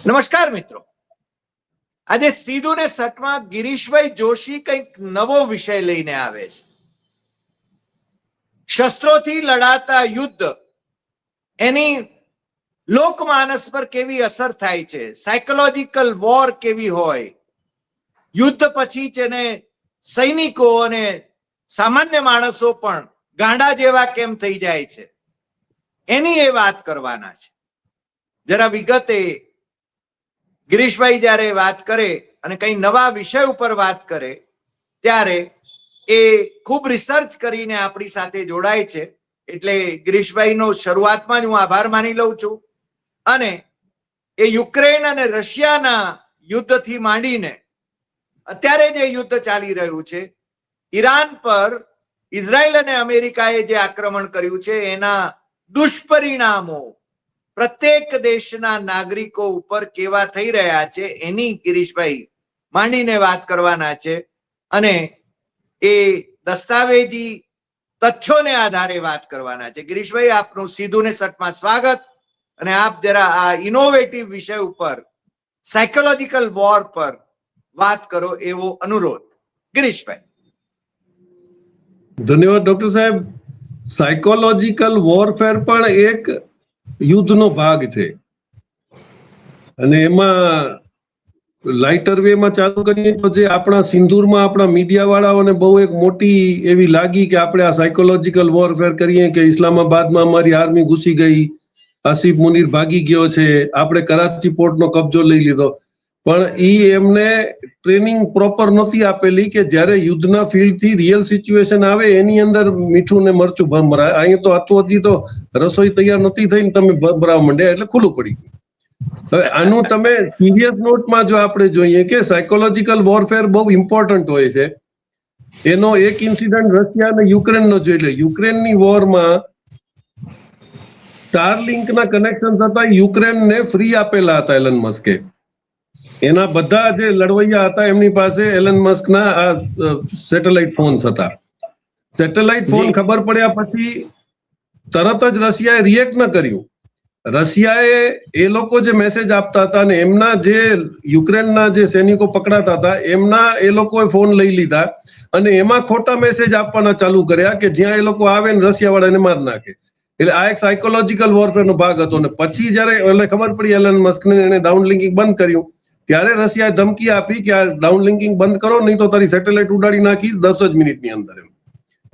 નમસ્કાર મિત્રો, આજે સીધું ને સટમાં ગિરીશભાઈ જોશી કંઈક નવો વિષય લઈને આવે છે. શસ્ત્રોથી લડાતા યુદ્ધ એની લોકમાનસ પર કેવી અસર થાય છે, સાયકોલોજીકલ વોર કેવી હોય, યુદ્ધ પછી જેને સૈનિકો અને સામાન્ય માણસો પણ ગાંડા જેવા કેમ થઈ જાય છે, એની એ વાત કરવાના છે. જરા વિગતે ગિરીશભાઈ જ્યારે વાત કરે અને કઈ નવા વિષય ઉપર વાત કરે ત્યારે એ ખૂબ રિસર્ચ કરીને આપણી સાથે જોડાય છે. એટલે ગિરીશભાઈનો શરૂઆતમાં જ હું આભાર માની લઉં છું. અને એ યુક્રેન અને રશિયાના યુદ્ધથી માંડીને અત્યારે જે યુદ્ધ ચાલી રહ્યું છે, ઈરાન પર ઇઝરાયલ અને અમેરિકાએ જે આક્રમણ કર્યું છે એના દુષ્પરિણામો પ્રત્યેક દેશના નાગરિકો ઉપર કેવા થઈ રહ્યા છે એની ગિરીશભાઈ માંડીને વાત કરવાના છે. અને એ દસ્તાવેજી તથ્યોને આધારે વાત કરવાના છે. ગિરીશભાઈ, આપનું સીધું ને સટમાં સ્વાગત. અને આપ જરા આ ઇનોવેટિવ વિષય ઉપર, સાયકોલોજીકલ વોર પર વાત કરો એવો અનુરોધ. ગિરીશભાઈ. ધન્યવાદ ડોક્ટર સાહેબ. સાયકોલોજીકલ વોરફેર પણ એક યુદ્ધનો ભાગ છે અને એમાં લાઇટર વેમાં ચાલુ કરીએ તો જે આપણા સિંદૂરમાં આપણા મીડિયા વાળાઓને બહુ એક મોટી એવી લાગી કે આપણે આ સાયકોલોજીકલ વોરફેર કરીએ કે ઇસ્લામાબાદમાં અમારી આર્મી ઘૂસી ગઈ, આસિફ મુનીર ભાગી ગયો છે, આપણે કરાચી પોર્ટનો કબજો લઈ લીધો. પણ એમને ટ્રેનિંગ પ્રોપર નહોતી આપેલી કે જ્યારે યુદ્ધના ફિલ્ડથી રિયલ સિચ્યુએશન આવે એની અંદર મીઠું ને મરચું ભમરાય. અહીંયા તો આતું તો રસોઈ તૈયાર નહોતી થઈને તમે ભમરાવા માંડ્યા એટલે ખુલ્લું પડી ગયું. હવે આનું તમે સિરિયસ નોટમાં જો આપણે જોઈએ કે સાયકોલોજીકલ વોરફેર બહુ ઇમ્પોર્ટન્ટ હોય છે. એનો એક ઇન્સિડન્ટ રશિયા અને યુક્રેનનો જોઈ લે. યુક્રેનની વોરમાં સ્ટારલિંકના કનેક્શન હતા, યુક્રેનને ફ્રી આપેલા હતા એલન મસ્કે. એના બધા જે લડવૈયા હતા એમની પાસે એલન મસ્કના આ સેટેલાઇટ ફોન્સ હતા. સેટેલાઇટ ફોન ખબર પડ્યા પછી તરત જ રશિયાએ રિએક્ટ ન કર્યું. રશિયાએ એ લોકો જે મેસેજ આપતા હતા અને એમના જે યુક્રેનના જે સૈનિકો પકડાતા હતા એમના એ લોકોએ ફોન લઈ લીધા અને એમાં ખોટા મેસેજ આપવાના ચાલુ કર્યા કે જ્યાં એ લોકો આવે ને રશિયા વાળાને માર નાખે. એટલે આ એક સાયકોલોજીકલ વોરફેરનો ભાગ હતો. ને પછી જયારે ખબર પડી એલન મસ્કને એને ડાઉનલિંકિંગ બંધ કર્યું ત્યારે રશિયાએ ધમકી આપી કે આ ડાઉનલિંકિંગ બંધ કરો, નહીં તો તારી સેટેલાઇટ ઉડાડી નાખીશ 10 જ મિનિટની અંદર.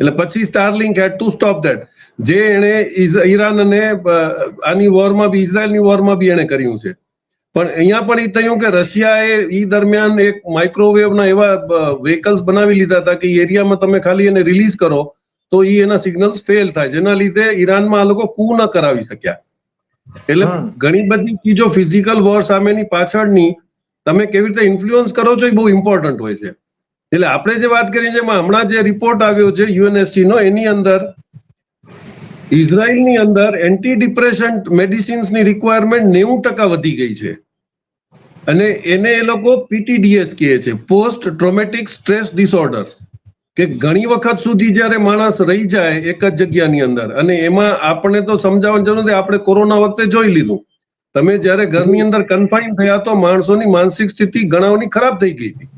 એટલે પછી Starlink had to stop that. જે એને ઈરાન અને આની વોરમાં બી, ઇઝરાયલની વોરમાં બી એને કર્યું છે. પણ અહીંયા પણ એ થયું કે રશિયાએ એ દરમિયાન એક માઇક્રોવેવના એવા વ્હીકલ્સ બનાવી લીધા હતા કે એરિયામાં તમે ખાલી એને રિલીઝ કરો તો એ એના સિગ્નલ્સ ફેલ થાય, જેના લીધે ઈરાનમાં આ લોકો કૂ ન કરાવી શક્યા. એટલે ઘણી બધી ચીજો ફિઝિકલ વોર સામેની પાછળની તમે કેવી રીતે ઇન્ફ્લુઅન્સ કરો છો એ બહુ ઇમ્પોર્ટન્ટ હોય છે. એટલે આપણે જે વાત કરીએ છીએ એમાં હમણાં જે રિપોર્ટ આવ્યો છે યુએનએસસી નો, એની અંદર ઇઝરાયલની અંદર એન્ટી ડિપ્રેશન્ટ મેડિસિન્સની રિક્વાયરમેન્ટ 90% વધી ગઈ છે. અને એને એ લોકો પીટીડીએસ કહે છે, પોસ્ટ ટ્રોમેટિક સ્ટ્રેસ ડિસઓર્ડર. કે ઘણી વખત સુધી જયારે માણસ રહી જાય એક જ જગ્યાની અંદર, અને એમાં આપણે તો સમજાવવાની જરૂર નથી, આપણે કોરોના વખતે જોઈ લીધું. તમે જયારે ઘરની અંદર કન્ફાઇન થયા તો માણસોની માનસિક સ્થિતિ ઘણાની ખરાબ થઈ ગઈ હતી,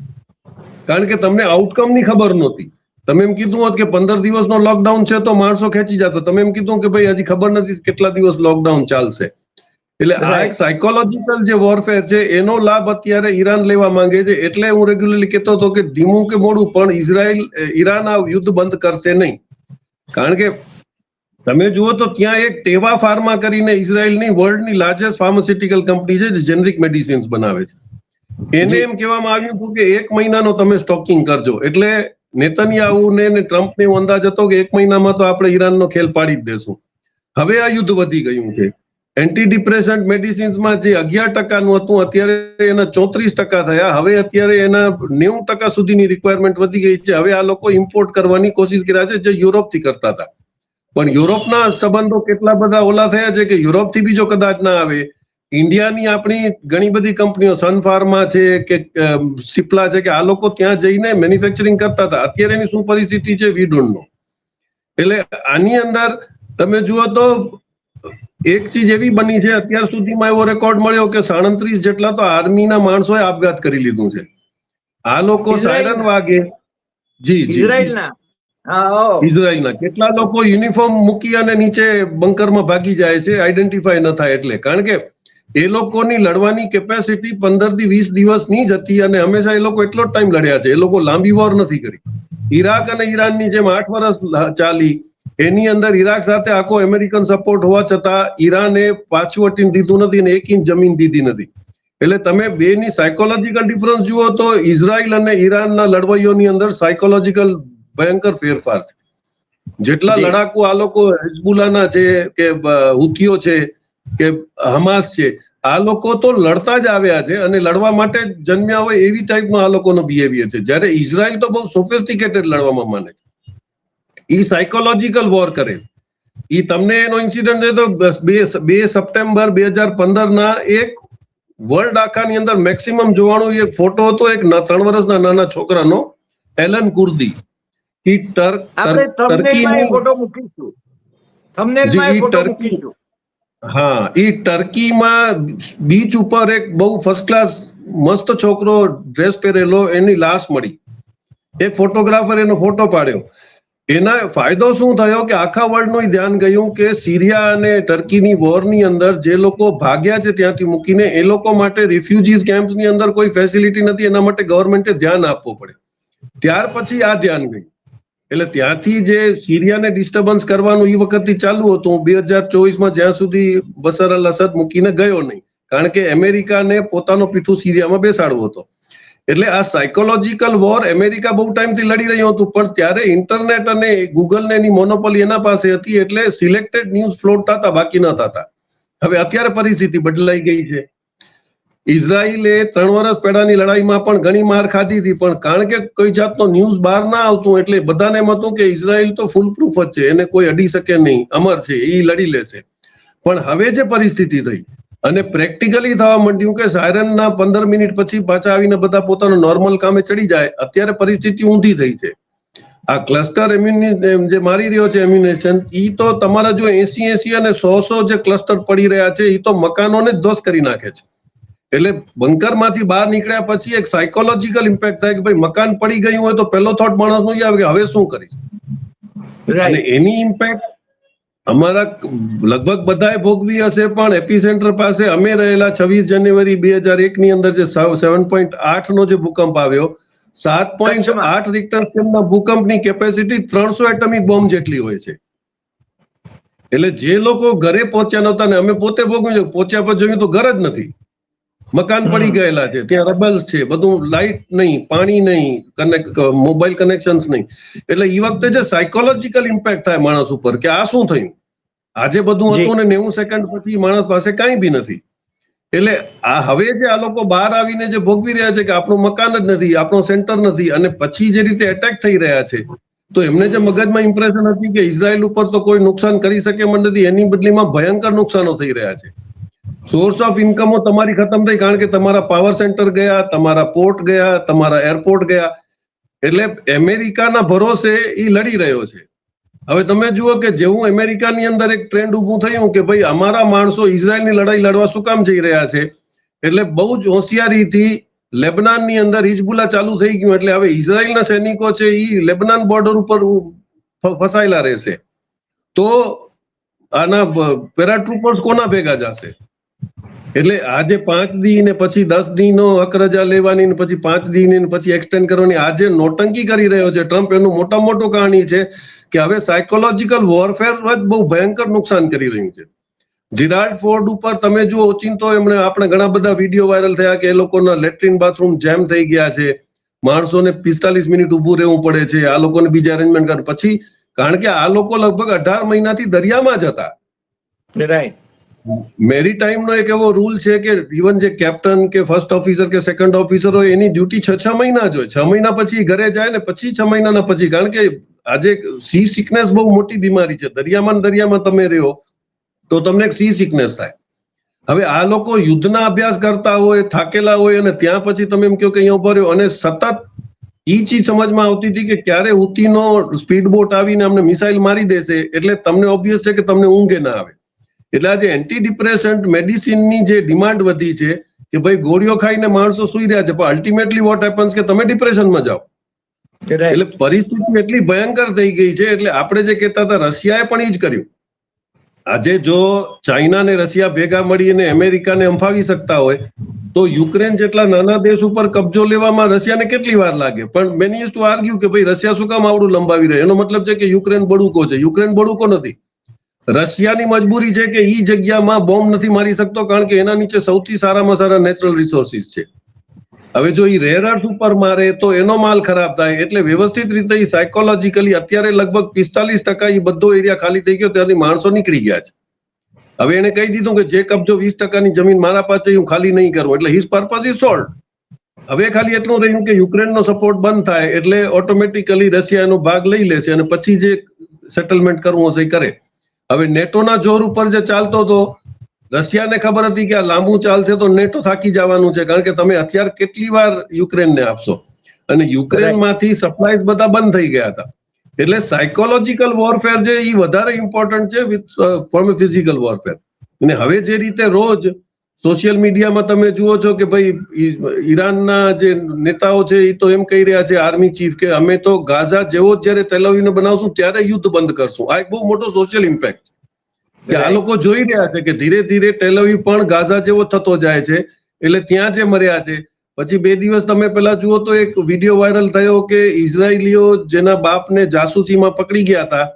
કારણ કે તમને આઉટકમની ખબર નહોતી. તમે એમ કીધું હોત કે 15 દિવસનો લોકડાઉન છે તો માણસો ખેંચી જતો. તમે એમ કીધું કે ભાઈ હજી ખબર નથી કેટલા દિવસ લોકડાઉન ચાલશે. એટલે આ એક સાયકોલોજીકલ જે વોરફેર છે એનો લાભ અત્યારે ઈરાન લેવા માંગે છે. એટલે હું રેગ્યુલરલી કહેતો હતો કે ધીમું કે મોડું પણ ઈરાન આ યુદ્ધ બંધ કરશે નહીં. કારણ કે તમે જુઓ તો ત્યાં એક ટેવા ફાર્મા કરીને ઇઝરાયલની વર્લ્ડની લાર્જેસ્ટ ફાર્માસ્યુટિકલ કંપની છે જે જેનરિક મેડિસિન્સ બનાવે છે. એને એમ કહેવામાં આવ્યું હતું કે 1 મહિનાનો તમે સ્ટોકિંગ કરજો. એટલે નેતન્યાહુને ને ટ્રમ્પને એવો અંદાજ હતો કે 1 મહિનામાં તો આપણે ઈરાનનો ખેલ પાડી જ દેશું. હવે આ યુદ્ધ વધી ગયું છે. એન્ટી ડિપ્રેશન્ટ મેડિસિન્સમાં જે 11%નું હતું અત્યારે એના 34% થયા. હવે અત્યારે એના 90% સુધીની રિક્વાયરમેન્ટ વધી ગઈ છે. હવે આ લોકો ઇમ્પોર્ટ કરવાની કોશિશ કર્યા છે જે યુરોપથી કરતા હતા. પણ યુરોપના સંબંધો કેટલા બધા ઓલા થયા છે કે યુરોપથી બી જો કદાચ ના આવે, ઇન્ડિયાની આપણી ઘણી બધી કંપનીઓ સન ફાર્મા છે કે સિપ્લા છે કે આ લોકો ત્યાં જઈને મેન્યુફેક્ચરિંગ કરતા હતા. અત્યારે એની શું પરિસ્થિતિ છે વી ડોન્ટ નો. એટલે આની અંદર તમે જુઓ તો એક ચીજ એવી બની છે, અત્યાર સુધીમાં એવો રેકોર્ડ મળ્યો કે 37 જેટલા તો આર્મીના માણસોએ આપઘાત કરી લીધું છે. આ લોકો સાયરન વાગે, ઇઝરાયલના ઇઝરાયલના કેટલા લોકો યુનિફોર્મ મૂકી અને નીચે બંકરમાં ભાગી જાય છે, આઈડેન્ટિફાય ન થાય એટલે. કારણ કે એ લોકોની લડવાની કેપેસિટી 15 થી 20 દિવસની જ હતી અને હંમેશા એ લોકો એટલો જ ટાઈમ લડ્યા છે. એ લોકો લાંબી વોર નથી કરી. ઈરાક અને ઈરાનની જેમ 8 વર્ષ ચાલી, એની અંદર ઈરાક સાથે આખો અમેરિકન સપોર્ટ હોવા છતાં ઈરાને પાછું હટીને દીધું નથી અને 1 ઇંચ જમીન દીધી નથી. એટલે તમે બેની સાયકોલોજીકલ ડિફરન્સ જુઓ તો ઇઝરાયલ અને ઈરાનના લડવાઈઓની અંદર સાયકોલોજીકલ ભયંકર ફેરફાર છે. જેટલા લડાકુ આ લોકો હિઝબુલ્લાના છે કે હુતીઓ છે કે હમાસ છે, આ લોકો તો લડતા જ આવ્યા છે અને લડવા માટે જન્મ્યા હોય એવી ટાઈપનો આ લોકોનો બિહેવિયર છે. જ્યારે ઇઝરાયલ તો બહુ સોફિસ્ટિકેટેડ લડવામાં માને છે. ઈ સાયકોલોજીકલ વોર કરે છે. ઈ તમને એનો ઇન્સિડન્ટ છે તો 2 સપ્ટેમ્બર 2015 એક વર્લ્ડ આખાની અંદર મેક્સિમમ જોવાનો એક ફોટો હતો, એક 3 વર્ષના નાના છોકરાનો, એલન કુર્દી. ઈ હા, ઈ ટર્કીમાં બીચ ઉપર એક બહુ ફર્સ્ટ ક્લાસ મસ્ત છોકરો ડ્રેસ પહેરેલો, એની લાશ મળી. એક ફોટોગ્રાફર એનો ફોટો પાડ્યો. એના ફાયદો શું થયો કે આખા વર્લ્ડનું ધ્યાન ગયું કે સિરિયા અને ટર્કીની વોરની અંદર જે લોકો ભાગ્યા છે ત્યાંથી મૂકીને, એ લોકો માટે રિફ્યુજીસ કેમ્પની અંદર કોઈ ફેસિલિટી નથી, એના માટે ગવર્મેન્ટે ધ્યાન આપવું પડે. ત્યાર પછી આ ધ્યાન ગયું. એટલે ત્યાંથી જે સિરિયાને ડિસ્ટર્બન્સ કરવાનું એ વખતથી ચાલુ હતું. 2024માં જ્યાં સુધી બશર અલ અસદ મૂકીને ગયો નહીં, કારણ કે અમેરિકાને પોતાનો પીઠું સિરિયામાં બેસાડવો હતો. એટલે આ સાયકોલોજીકલ વોર અમેરિકા બહુ ટાઈમથી લડી રહ્યું હતું, પણ ત્યારે ઇન્ટરનેટ અને ગૂગલ ને એની મોનોપોલી એના પાસે હતી, એટલે સિલેક્ટેડ ન્યૂઝ ફ્લોટ થતા, બાકી ન થતા. હવે અત્યારે પરિસ્થિતિ બદલાઈ ગઈ છે. ઇઝરાયલે 3 વર્ષ પહેલાની લડાઈમાં પણ ઘણી માર ખાધી હતી, પણ કારણ કે કોઈ જાતનો ન્યૂઝ બહાર ના આવતું એટલે બધાને એમ હતું કે ઇઝરાયલ તો ફૂલ પ્રૂફ જ છે, એને કોઈ અડી શકે નહીં, અમર છે, એ લડી લેશે. પણ હવે જે પરિસ્થિતિ થઈ અને પ્રેક્ટિકલી થવા માંડ્યું કે સાયરનના 15 મિનિટ પછી પાછા આવીને બધા પોતાનો નોર્મલ કામે ચડી જાય, અત્યારે પરિસ્થિતિ ઊંધી થઈ છે. આ ક્લસ્ટર જે મારી રહ્યો છે એમ્યુનેશન, ઈ તો તમારા જો 80 અને 100 જે ક્લસ્ટર પડી રહ્યા છે, એ તો મકાનોને ધ્વસ્ત કરી નાખે છે. એટલે બંકરમાંથી બહાર નીકળ્યા પછી એક સાયકોલોજીકલ ઇમ્પેક્ટ થાય કે ભાઈ મકાન પડી ગયું હોય તો પહેલો થોટ માણસનો એ આવે કે હવે શું કરીશ. અને એની ઇમ્પેક્ટ અમારા લગભગ બધાએ ભોગવી હશે, પણ એપિસેન્ટર પાસે અમે રહેલા 26 જાન્યુઆરી 2001 ની અંદર જે 7.8 નો જે ભૂકંપ આવ્યો, 7.8 રિક્ટર સ્કેલના ભૂકંપની કેપેસિટી 300 એટમિક બોમ્બ જેટલી હોય છે. એટલે જે લોકો ઘરે પહોંચ્યા નહોતા ને અમે પોતે ભોગવ્યું, પહોંચ્યા પછી જોયું તો ઘર જ નથી, મકાન પડી ગયેલા છે, ત્યાં રબલ્સ છે, બધું લાઇટ નહીં, પાણી નહીં, મોબાઈલ કનેક્શન્સ નહીં. એટલે એ વખતે જે સાયકોલોજીકલ ઇમ્પેક્ટ થાય માણસ ઉપર કે આ શું થયું, આજે બધું હતું ને 90 સેકન્ડ પછી માણસ પાસે કાંઈ બી નથી. એટલે આ હવે જે આ લોકો બહાર આવીને જે ભોગવી રહ્યા છે કે આપણું મકાન જ નથી, આપણો સેન્ટર નથી, અને પછી જે રીતે એટેક થઈ રહ્યા છે, તો એમને જે મગજમાં ઇમ્પ્રેશન હતી કે ઇઝરાયલ ઉપર તો કોઈ નુકસાન કરી શકે એમ નથી, એની બદલીમાં ભયંકર નુકસાનો થઈ રહ્યા છે. સોર્સ ઓફ ઇન્કમો તમારી ખતમ થઈ, કારણ કે તમારા પાવર સેન્ટર ગયા, તમારા પોર્ટ ગયા, તમારા એરપોર્ટ ગયા. એટલે અમેરિકાના ભરોસે એ લડી રહ્યો છે. હવે તમે જુઓ કે જેવું અમેરિકાની અંદર એક ટ્રેન્ડ ઊભું થયું કે ભાઈ અમારા માણસો ઇઝરાયલની લડાઈ લડવા શું કામ જઈ રહ્યા છે, એટલે બહુ જ હોશિયારીથી લેબનાનની અંદર હિઝબુલ્લા ચાલુ થઈ ગયું. એટલે હવે ઇઝરાયલના સૈનિકો છે એ લેબનાન બોર્ડર ઉપર ફસાયેલા રહેશે, તો આના પેરાટ્રુપર્સ કોના ભેગા જશે? એટલે આજે 5 દી ને પછી 10 દીનો હક રજા લેવાની ને પછી 5 દી ને પછી એક્સટેન્ડ કરવાની, આજે નોટંકી કરી રહ્યો છે ટ્રમ્પ. એનું મોટું કહાની છે કે હવે સાયકોલોજીકલ વોરફેર જ બહુ ભયંકર નુકસાન કરી રહ્યું છે. જીરાલ્ડ ફોર્ડ ઉપર તમે જુઓ, ઓચિંતો એમણે આપણે ઘણા બધા વિડીયો વાયરલ થયા કે એ લોકોના લેટ્રિન બાથરૂમ જેમ થઈ ગયા છે, માણસોને 45 મિનિટ ઊભું રહેવું પડે છે, આ લોકોને બીજા અરેન્જમેન્ટ કરે પછી, કારણ કે આ લોકો લગભગ 18 મહિનાથી દરિયામાં જ હતા. રાઈટ. મેરીટાઈમનો એક એવો રૂલ છે કે ઇવન જે કેપ્ટન કે ફર્સ્ટ ઓફિસર કે સેકન્ડ ઓફિસર હોય એની ડ્યુટી 6 મહિના જ હોય. 6 મહિના પછી ઘરે જાય ને પછી 6 મહિનાના પછી, કારણ કે આજે સી સિકનેસ બહુ મોટી બીમારી છે. દરિયામાં તમે રહ્યો તો તમને એક સી સિકનેસ થાય. હવે આ લોકો યુદ્ધના અભ્યાસ કરતા હોય, થાકેલા હોય, અને ત્યાં પછી તમે એમ કહો કે અહીંયા ઉભા રહ્યો, અને સતત એ ચીજ સમજમાં આવતી હતી કે ક્યારે હુતીનો સ્પીડ બોટ આવીને અમને મિસાઇલ મારી દેશે, એટલે તમને ઓબ્વિયસ છે કે તમને ઊંઘે ના આવે. એટલે આજે એન્ટી ડિપ્રેસન્ટ મેડિસિનની જે ડિમાન્ડ વધી છે કે ભાઈ ગોળીઓ ખાઈને માણસો સુઈ રહ્યા છે, પણ અલ્ટિમેટલી વોટ હેપન્સ કે તમે ડિપ્રેશનમાં જાઓ. એટલે પરિસ્થિતિ એટલી ભયંકર થઈ ગઈ છે. એટલે આપણે જે કહેતા હતા રશિયાએ પણ એ જ કર્યું. આજે જો ચાઇના ને રશિયા ભેગા મળીને અમેરિકાને અંફાવી શકતા હોય તો યુક્રેન જેટલા નાના દેશ ઉપર કબજો લેવામાં રશિયાને કેટલી વાર લાગે? પણ મેની યુઝ ટુ આર્ગ્યુ કે ભાઈ રશિયા શું કામ આવડું લંબાવી રહ્યો? એનો મતલબ છે કે યુક્રેન બડુકો છે. યુક્રેન બડુકો નથી. રશિયાની મજબૂરી છે કે ઈ જગ્યામાં બોમ્બ નથી મારી શકતો, કારણ કે એના નીચે સૌથી સારામાં સારા નેચરલ રિસોર્સિસ છે. હવે જો ઈ રેર અર્થ ઉપર મારે તો એનો માલ ખરાબ થાય. એટલે વ્યવસ્થિત રીતે ઈ સાયકોલોજીકલી અત્યારે લગભગ 45% ઈ બધો એરિયા ખાલી થઈ ગયો, ત્યાંથી માણસો નીકળી ગયા છે. હવે એને કહી દીધું કે જે કબજો 20%ની જમીન મારા પાસે હું ખાલી નહીં કરું, એટલે હિઝ પર્પઝ ઇઝ સોલ્વ. હવે ખાલી એટલું રહ્યું કે યુક્રેનનો સપોર્ટ બંધ થાય એટલે ઓટોમેટિકલી રશિયા એનો ભાગ લઈ લેશે અને પછી જે સેટલમેન્ટ કરવું હશે એ કરે. હવે નેટોના જોર ઉપર જે ચાલતો હતો, રશિયાને ખબર હતી કે આ લાંબુ ચાલશે તો નેટો થાકી જવાનું છે, કારણ કે તમે હથિયાર કેટલી વાર યુક્રેનને આપશો, અને યુક્રેનમાંથી સપ્લાયઝ બધા બંધ થઈ ગયા હતા. એટલે સાયકોલોજીકલ વોરફેર જે એ વધારે ઇમ્પોર્ટન્ટ છે વિથ ફોર્મ ફિઝિકલ વોરફેર. અને હવે જે રીતે રોજ સોશિયલ મીડિયામાં તમે જુઓ છો કે ભાઈ ઈરાનના જે નેતાઓ છે એ તો એમ કહી રહ્યા છે, આર્મી ચીફ, કે અમે તો ગાઝા જેવો જ જયારે તેલ અવીવને બનાવશું ત્યારે યુદ્ધ બંધ કરશું. આ એક બહુ મોટો સોશિયલ ઇમ્પેક્ટ કે આ લોકો જોઈ રહ્યા છે કે ધીરે ધીરે તેલ અવીવ પણ ગાઝા જેવો થતો જાય છે. એટલે ત્યાં જે મર્યા છે, પછી 2 દિવસ તમે પેલા જુઓ તો એક વિડીયો વાયરલ થયો કે ઇઝરાયલીઓ જેના બાપને જાસૂસીમાં પકડી ગયા હતા,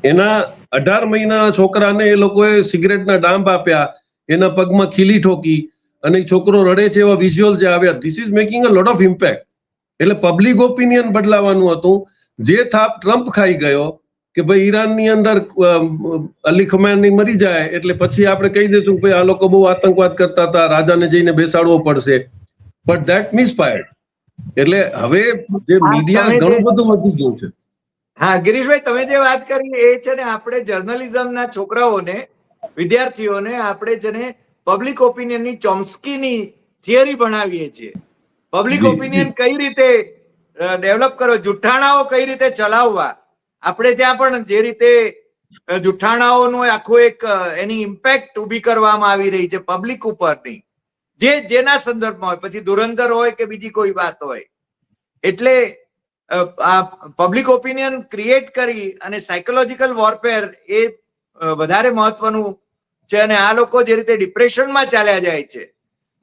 એના 18 મહિનાના છોકરાને એ લોકોએ સિગરેટના ડાંબ આપ્યા, એના પગમાં ખીલી ઠોકી અને છોકરો રડે છે એવા વિઝ્યુઅલ જે આવ્યા. This is making a lot of impact. એટલે પબ્લિક ઓપિનિયન બદલાવાનું હતું. જે થાપ ટ્રમ્પ ખાઈ ગયો કે ભાઈ ઈરાનની અંદર અલી ખમેની મરી જાય એટલે પછી આપણે કહી દઈશું કે આ લોકો બહુ આતંકવાદ કરતા હતા, રાજાને જઈને બેસાડવો પડશે. But that misfired. એટલે હવે જે મીડિયા ઘણું બધું વધી ગયું છે. હા ગિરીશભાઈ, તમે જે વાત કરી એ છે ને, આપણે જર્નલિઝમના છોકરાઓને, વિદ્યાર્થીઓને આપણે છે ને પબ્લિક ઓપિનિયનની ચોમ્સ્કીની થિયરી ભણાવીએ છીએ. પબ્લિક ઓપિનિયન કઈ રીતે ડેવલપ કરો, જુઠ્ઠાણાઓ કઈ રીતે ચલાવવા. આપણે ત્યાં પણ જે રીતે જુઠ્ઠાણાઓનું આખું એક એની ઇમ્પેક્ટ ઊભી કરવામાં આવી રહી છે પબ્લિક ઉપરની, જેના સંદર્ભમાં હોય, પછી ધુરંધર હોય કે બીજી કોઈ વાત હોય. એટલે આ પબ્લિક ઓપિનિયન ક્રિએટ કરી અને સાયકોલોજીકલ વોરફેર એ વધારે મહત્વનું છે. અને આ લોકો જે રીતે ડિપ્રેશનમાં ચાલ્યા જાય છે,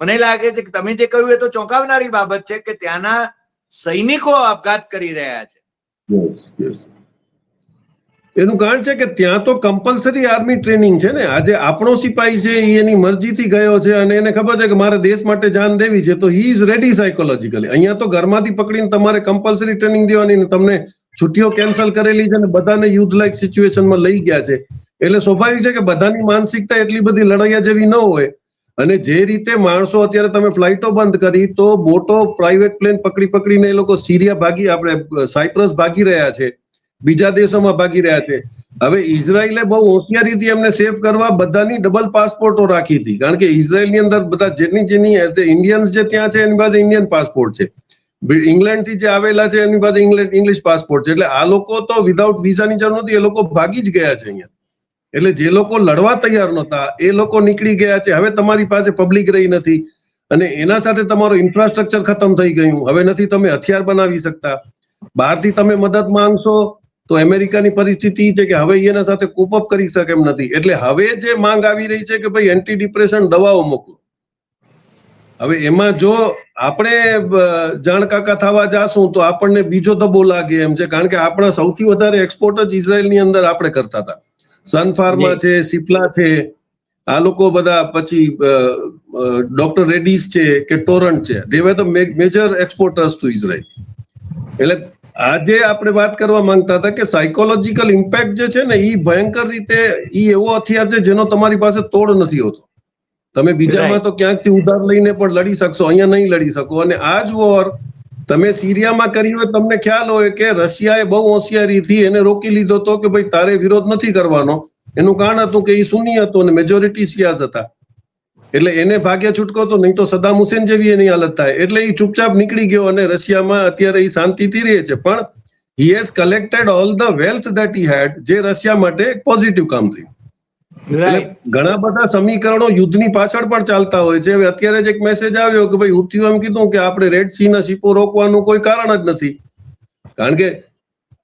મને લાગે છે કે તમે જે કહ્યું એ તો ચોંકાવનારી બાબત છે કે ત્યાંના સૈનિકો આપઘાત કરી રહ્યા છે. એનું કારણ છે કે ત્યાં તો કમ્પલસરી આર્મી ટ્રેનિંગ છે ને. આજે આપણો સિપાહી છે એ એની મરજીથી ગયો છે અને એને ખબર છે કે મારે દેશ માટે જાન દેવી છે, તો હી ઇઝ રેડી સાયકોલોજીકલી. અહીંયા તો ઘરમાંથી પકડીને તમારે કમ્પલસરી ટ્રેનિંગ દેવાની, તમને છુટ્ટીઓ કેન્સલ કરેલી છે અને બધાને યુદ્ધ લાયક સિચ્યુએશનમાં લઈ ગયા છે. એટલે સ્વાભાવિક છે કે બધાની માનસિકતા એટલી બધી લડાઈયા જેવી ન હોય. અને જે રીતે માણસો અત્યારે તમે ફ્લાઇટો બંધ કરી તો બોટો પ્રાઇવેટ પ્લેન પકડીને એ લોકો સિરિયા ભાગી, આપણે સાયપ્રસ ભાગી રહ્યા છે, બીજા દેશોમાં ભાગી રહ્યા છે. હવે ઇઝરાયલે બહુ હોશિયારીથી એમને સેવ કરવા બધાની ડબલ પાસપોર્ટો રાખી હતી, કારણ કે ઇઝરાયલની અંદર બધા જેની ઇન્ડિયન્સ જે ત્યાં છે એની પાસે ઇન્ડિયન પાસપોર્ટ છે, ઇંગ્લેન્ડ થી જે આવેલા છે એની પાસે ઇંગ્લિશ પાસપોર્ટ છે. એટલે આ લોકો તો વિધાઉટ વિઝાની જરૂર નથી, એ લોકો ભાગી જ ગયા છે અહીંયા. એટલે જે લોકો લડવા તૈયાર નહોતા એ લોકો નીકળી ગયા છે. હવે તમારી પાસે પબ્લિક રહી નથી અને એના સાથે તમારું ઇન્ફ્રાસ્ટ્રક્ચર ખતમ થઈ ગયું. હવે નથી તમે હથિયાર બનાવી શકતા. બહારથી તમે મદદ માંગશો તો અમેરિકાની પરિસ્થિતિ છે કે હવે એના સાથે કોપ અપ કરી શકે એમ નથી. એટલે હવે જે માંગ આવી રહી છે કે ભાઈ એન્ટી ડિપ્રેશન દવાઓ મોકલો. હવે એમાં જો આપણે જાણકાકા થવા જાશું તો આપણને બીજો દબો લાગે એમ છે, કારણ કે આપણા સૌથી વધારે એક્સપોર્ટ જ ઇઝરાયલની અંદર આપણે કરતા હતા. સન ફાર્મા છે, સિપ્લા છે, આ લોકો બધા, પછી ડોક્ટર રેડીઝ છે કે ટોરન્ટ છે, they were the major exporters to Israel. એટલે આજે આપણે વાત કરવા માંગતા હતા કે સાયકોલોજીકલ ઇમ્પેક્ટ જે છે ને એ ભયંકર રીતે એ એવો હથિયાર છે જેનો તમારી પાસે તોડ નથી હોતો. તમે બીજામાં તો ક્યાંકથી ઉધાર લઈને પણ લડી શકશો, અહીંયા નહીં લડી શકો. અને આ જ વોર તમે સિરિયામાં કરી હોય, તમને ખ્યાલ હોય કે રશિયાએ બહુ હોશિયારીથી એને રોકી લીધો હતો કે ભાઈ તારે વિરોધ નથી કરવાનો. એનું કારણ હતું કે એ સુન્ની હતો અને મેજોરિટી શિયાઝ હતા, એટલે એને ભાગ્ય છૂટકો હતો, નહીં તો સદામ હુસેન જેવી એની હાલત થાય. એટલે એ ચૂપચાપ નીકળી ગયો અને રશિયામાં અત્યારે એ શાંતિથી રહે છે. પણ he has collected all the wealth that he had, જે રશિયા માટે એક પોઝિટિવ કામ થયું. એટલે ઘણા બધા સમીકરણો યુદ્ધની પાછળ પણ ચાલતા હોય છે. હવે અત્યારે જ એક મેસેજ આવ્યો કે ભાઈ હુતીઓ એમ કીધું કે આપણે રેડ સી ના શિપો રોકવાનું કોઈ કારણ જ નથી, કારણ કે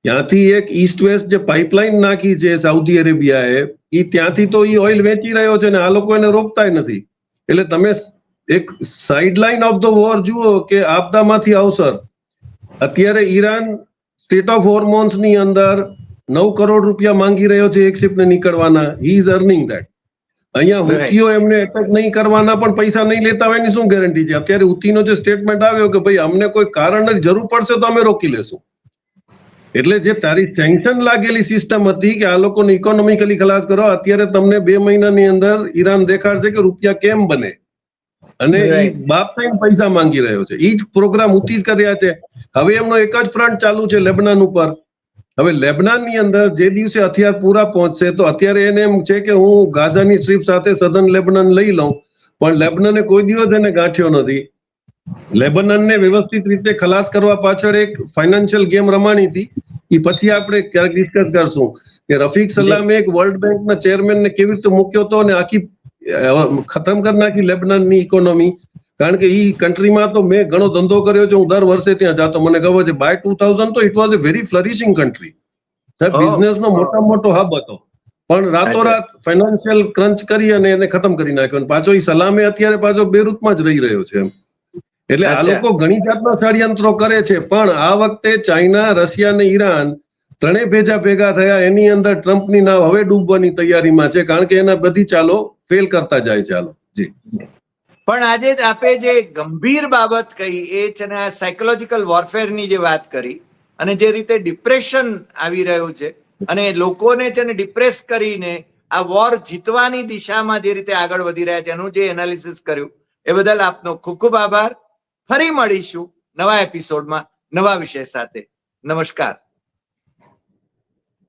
ત્યાંથી એક ઈસ્ટ વેસ્ટ જે પાઇપલાઇન નાખી છે સાઉદી અરેબિયાએ, એ ત્યાંથી તો એ ઓઇલ વેચી રહ્યો છે ને આ લોકો એને રોકતા નથી. એટલે તમે એક સાઇડલાઇન ઓફ ધ વોર જુઓ કે આપદામાંથી અવસર. અત્યારે ઈરાન સ્ટેટ ઓફ હોર્મોન્સ ની અંદર 9 કરોડ રૂપિયા માંગી રહ્યો છે એક શિપને નીકળવાના. He is earning that. અહીંયા હુતીઓ એમને એટેક નહીં કરવાના પણ પૈસા નહીં લેતા હોય એની શું ગેરંટી છે? અત્યારે હુતીનો જે સ્ટેટમેન્ટ આવ્યો કે ભાઈ અમને કોઈ કારણ જ જરૂર પડશે તો અમે રોકી લેશું. એટલે જે તારી સેન્કશન લાગેલી સિસ્ટમ હતી કે આ લોકોને ઇકોનોમિકલી ખલાસ કરો, અત્યારે તમને 2 મહિનાની અંદર ઈરાન દેખાડશે કે રૂપિયા કેમ બને, અને એ બાપ થઈને પૈસા માંગી રહ્યો છે. એ જ પ્રોગ્રામ હુતી જ કર્યા છે. હવે એમનો એક જ ફ્રન્ટ ચાલુ છે લેબનાન ઉપર. હવે લેબનાનની અંદર જે દિવસે હથિયાર પૂરા પહોંચશે તો અત્યારે એને એમ છે કે હું ગાઝાની સ્ટ્રીપ સાથે સદન લેબનાન લઈ લઉં, પણ લેબનાને કોઈ દિવસ એને ગાંઠ્યો નથી. લેબનાનને વ્યવસ્થિત રીતે ખલાસ કરવા પાછળ એક ફાઇનાન્શિયલ ગેમ રમાણી હતી. એ પછી આપણે ક્યારેક ડિસ્કસ કરશું કે રફીક સલામે એક વર્લ્ડ બેંકના ચેરમેનને કેવી રીતે મૂક્યો હતો અને આખી ખતમ કરી નાખી લેબનાનની ઇકોનોમી. કારણ કે ઈ કન્ટ્રીમાં તો મેં ઘણો ધંધો કર્યો છે, હું દર વર્ષે ત્યાં જાતો, મને ખબર છે. બાય 2000 તો it was a very flourishing country. બિઝનેસનો મોટામાં મોટો હબ હતો, પણ રાતોરાત ફાઇનાન્શિયલ ક્રંચ કરી અને એને ખતમ કરી નાખ્યો. અને પાછો ઈ સલામે અત્યારે પાછો બેરૂતમાં જ રહી રહ્યો છે. એટલે આ લોકો ઘણી જાતના ષડયંત્રો કરે છે, પણ આ વખતે ચાઇના, રશિયા અને ઈરાન ત્રણેય ભેગા થયા. એની અંદર ટ્રમ્પની નાવ હવે ડૂબવાની તૈયારીમાં છે, કારણ કે એના બધી ચાલો ફેલ કરતા જાય છે. જી, પણ આજે આપે જે ગંભીર બાબત કહી એ છે ને આ સાયકોલોજીકલ વોરફેરની જે વાત કરી, અને જે રીતે ડિપ્રેશન આવી રહ્યું છે અને લોકોને છે ને ડિપ્રેસ કરીને આ વોર જીતવાની દિશામાં જે રીતે આગળ વધી રહ્યા છે એનું જે એનાલિસિસ કર્યું એ બદલ આપનો ખૂબ ખૂબ આભાર. ફરી મળીશું નવા એપિસોડમાં નવા વિષય સાથે. નમસ્કાર.